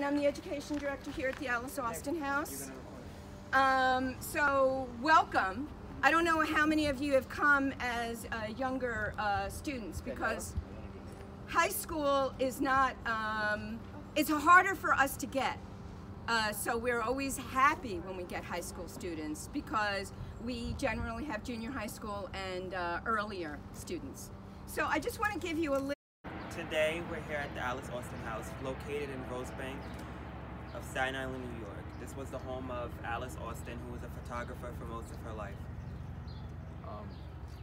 and I'm the Education Director here at the Alice Austin House. So welcome. I don't know how many of you have come as younger students, because high school is not, it's harder for us to get. So we're always happy when we get high school students, because we generally have junior high school and earlier students. So I just want to give you a little. Today we're here at the Alice Austin House, located in Rosebank of Staten Island, New York. This was the home of Alice Austin, who was a photographer for most of her life.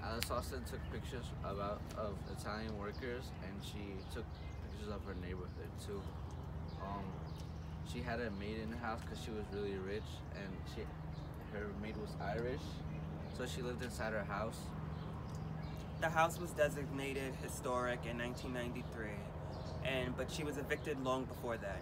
Alice Austin took pictures of Italian workers, and she took pictures of her neighborhood too. She had a maid in her house because she was really rich, and her maid was Irish, so she lived inside her house. The house was designated historic in 1993, but she was evicted long before that.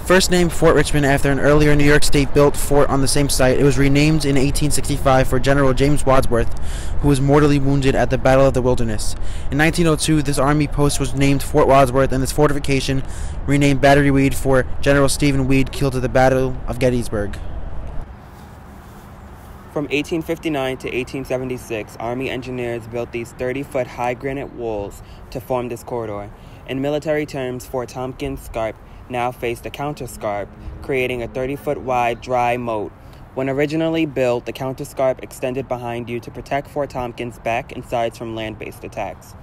First named Fort Richmond after an earlier New York State built fort on the same site, it was renamed in 1865 for General James Wadsworth, who was mortally wounded at the Battle of the Wilderness. In 1902, this army post was named Fort Wadsworth, and this fortification renamed Battery Weed for General Stephen Weed, killed at the Battle of Gettysburg. From 1859 to 1876, Army engineers built these 30-foot high granite walls to form this corridor. In military terms, Fort Tompkins Scarp now faced a counterscarp, creating a 30-foot wide dry moat. When originally built, the counterscarp extended behind you to protect Fort Tompkins' back and sides from land-based attacks.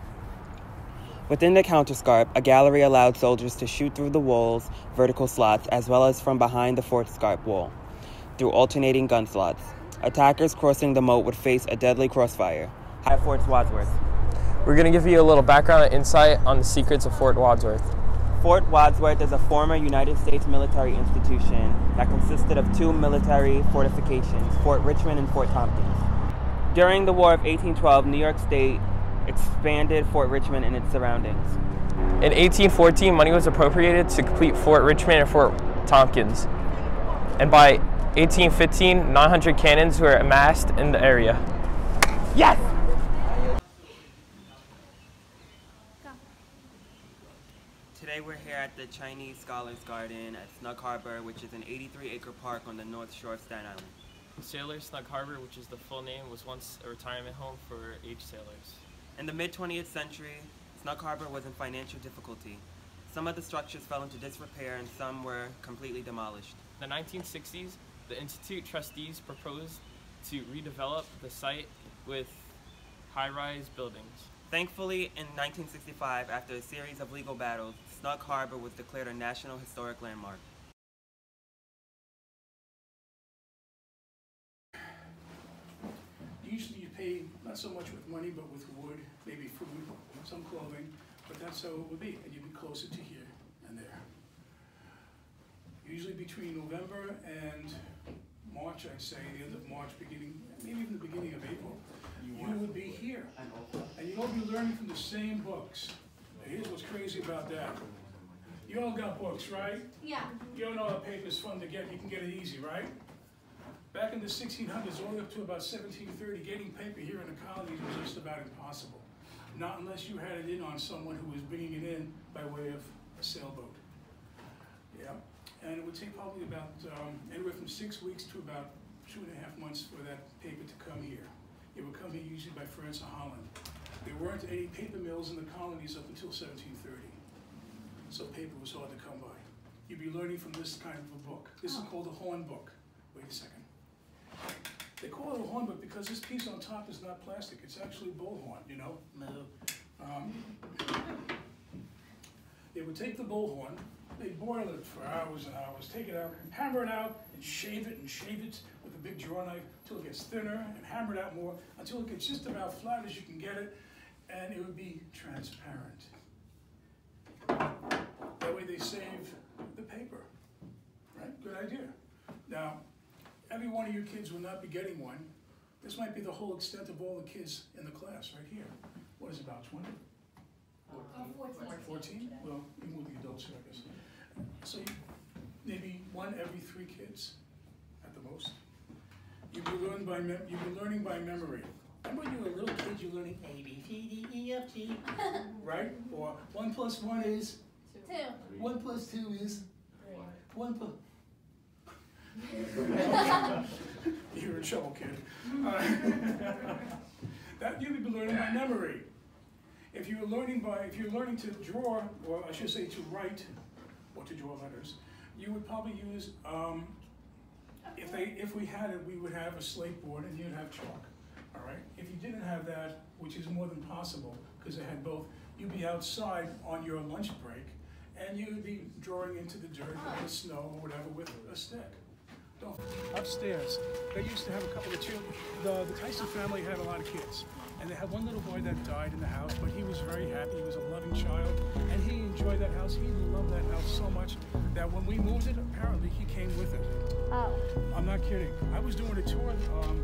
Within the counterscarp, a gallery allowed soldiers to shoot through the wall's vertical slots, as well as from behind the Fort Scarp wall, through alternating gun slots. Attackers crossing the moat would face a deadly crossfire. Hi, Fort Wadsworth. We're going to give you a little background and insight on the secrets of Fort Wadsworth. Fort Wadsworth is a former United States military institution that consisted of two military fortifications, Fort Richmond and Fort Tompkins. During the War of 1812, New York State expanded Fort Richmond and its surroundings. In 1814, money was appropriated to complete Fort Richmond and Fort Tompkins. And by 1815, 900 cannons were amassed in the area. Yes! Today we're here at the Chinese Scholars Garden at Snug Harbor, which is an 83-acre park on the north shore of Staten Island. Sailors Snug Harbor, which is the full name, was once a retirement home for aged sailors. In the mid-20th century, Snug Harbor was in financial difficulty. Some of the structures fell into disrepair and some were completely demolished. In the 1960s, the Institute trustees proposed to redevelop the site with high-rise buildings. Thankfully, in 1965, after a series of legal battles, Snug Harbor was declared a National Historic Landmark. Usually you pay not so much with money, but with wood, maybe food, some clothing, but that's how it would be, and you'd be closer to here and there. Usually between November and March, I'd say, the end of March, beginning, maybe even the beginning of April, you would be here. And you'd all be learning from the same books. Now, here's what's crazy about that. You all got books, right? Yeah. You all know how paper's fun to get. You can get it easy, right? Back in the 1600s, all the way up to about 1730, getting paper here in the colonies was just about impossible. Not unless you had it in on someone who was bringing it in by way of a sailboat. Yeah. And it would take probably about anywhere from 6 weeks to about 2.5 months for that paper to come here. It would come here usually by France or Holland. There weren't any paper mills in the colonies up until 1730. So paper was hard to come by. You'd be learning from this kind of a book. This is called a horn book. Wait a second. They call it a horn book because this piece on top is not plastic. It's actually bullhorn, you know? They would take the bullhorn, they'd boil it for hours and hours, take it out, hammer it out, and shave it with a big draw knife until it gets thinner, and hammer it out more until it gets just about flat as you can get it, and it would be transparent. That way they save the paper, right? Good idea. Now, every one of you kids will not be getting one. This might be the whole extent of all the kids in the class right here. What is it, about 20? 14? Well, even with the adults here, I guess. So maybe one every 3 kids at the most. You'd be learning by memory. Remember when you were a little kid, you're learning ABC, 1.5 T, right? Or 1 plus 1 is? 2. 1 plus 2 is? 1 plus... You're in trouble, kid. That you've been learning by memory. If you're learning to draw, or I should say to write, or to draw letters, you would probably use, if we had it, we would have a slate board and you'd have chalk, all right? If you didn't have that, which is more than possible, because it had both, you'd be outside on your lunch break, and you'd be drawing into the dirt or the snow or whatever with a stick. Upstairs, they used to have a couple of children. The Tyson family had a lot of kids, and they had one little boy that died in the house, but he was very happy. He was a loving child, and he enjoyed that house. He loved that house so much that when we moved it, apparently he came with it. Oh. I'm not kidding. I was doing a tour about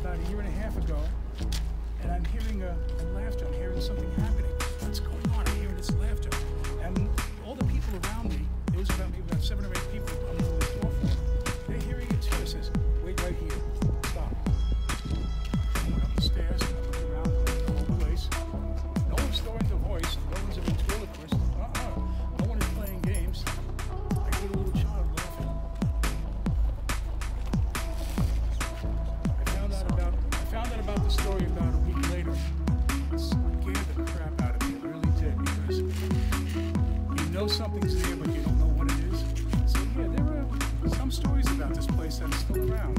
1.5 years ago, and I'm hearing laughter. I'm hearing something happening. What's going on? I'm hearing this laughter. And all the people around me, it was about maybe about 7 or 8 people I'm on the floor for. They're hearing it too. It says, wait right here. Stop. I went up the stairs, I looked around the whole place. No one's throwing the voice. No one's a ventriloquist. No one is playing games. I hear a little child laughing. I found out about the story about a week later. It scared the crap out of me. It really did, because you know something's there, but you don't know what it is. So yeah, there are some stories about this place that are still around.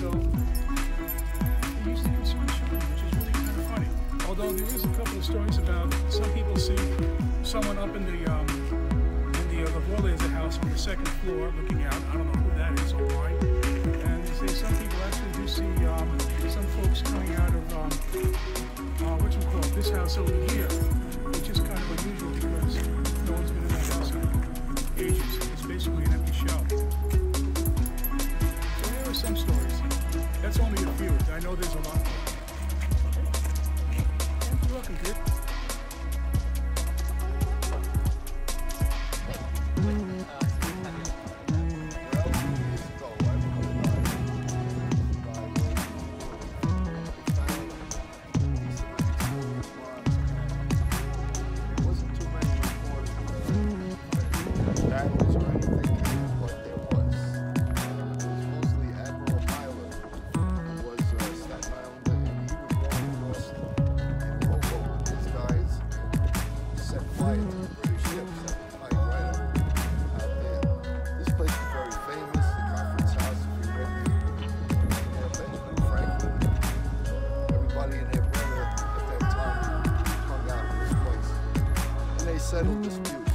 So they used to do some shooting, which is really kind of funny. Although there is a couple of stories about some people see someone up in the Vorlazer house from the 2nd floor looking out. I don't know who that is or why. And they say some people actually do see some folks coming out of this house over here, which is kind of unusual because no one's been in that house in ages. It's basically an empty shell. So there are some stories. That's only a few. I know there's a lot more. You're welcome, kid. Settled dispute.